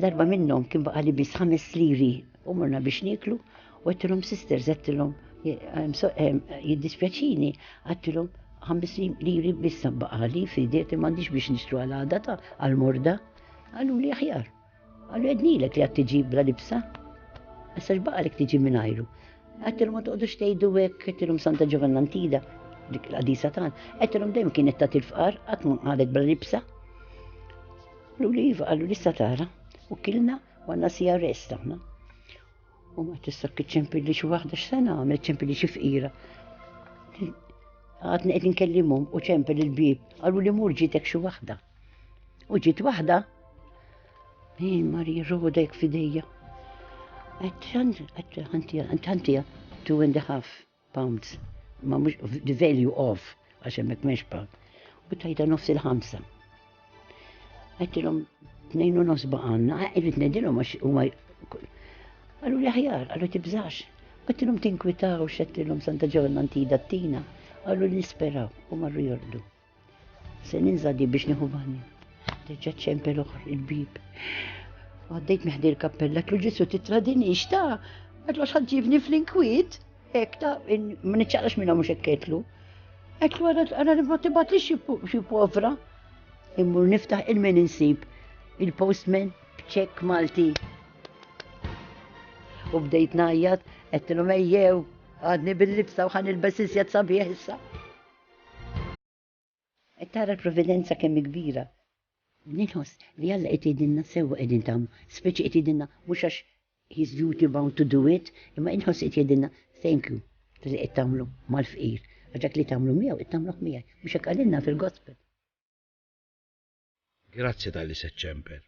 Darba minnhom kien baqa li bis 5 liri u morna biex niklu u għettilhom sisters għettilhom jiddispjaċini għettilhom 5 liri bissa baqali f'idieti m'għandix biex nixtru għal-għada ta' għal-morda. Għallu li aħjar. Għallu għednilek li għad tiġi bla libsa. Issa x'baqalek tiġi mingħajru. Għettilhom ma toqgħodux tgħidu hekk, għettilhom Santa Giovannantida dik l-qadisa tagħna. Għettilhom dejjem kienet tagħti l-fqar qatt ma qalet bla libsa. Għallu li iva, għallu li issa tara. U kilna u għanna sija resta ħna. U ma tista' ċempilli xi waħda x'sena għamel ċempilli xi fqira. Għadni qed inkellimhom u ċempel il-bib, qalu li mur ġitek xi waħda. U ġiet waħda. Marija rodek f'idejja. Ħantija 2.5 pounds. Ma mhux the value of għax hemmhekk m'hemmx pound. U tajta nofs il-5. Għettilhom 2.5 baqanna, irrid ngħidilhom għax huma qalu li aħjar, qalu tibżax. Għettilhom tinkwitaw x'għettilhom Santa Giovannantida t-tina, qalu li nisperaw u marru jordu. Se ninżadi biex nieħu banju. Deġa ċempel oħra il-bib. Għaddejt meħdi l-kappella, għetlu ġisu titradinix ta' għetlu għax ħadġibni fl-inkwiet, hekk ta' ma niċċaqlax minna mhux hekk għetlu. Għetlu għara li ma tibatli xi povra. Immur niftaħ il-men insib il-postman b'ċekk Malti. U bdejt najjat, għettilhom ejjew, għadni bil-libsa u ħan il-bes iżjed sabiħ issa. Tara l-provvidenza kemm kbira. Nilħos li Alla qed jgħidilna sewwa qegħdin tagħmlu, speċi qed jgħidilna mhux għax he's duty bound to do it, imma inħoss qed jgħidilna thank you li qed tagħmlu mal-fqir. Għax li tagħmlu miegħu qed tagħmluh miegħi biex hekk għalilna fil-gospel. Grazzi tal-li se ċemper.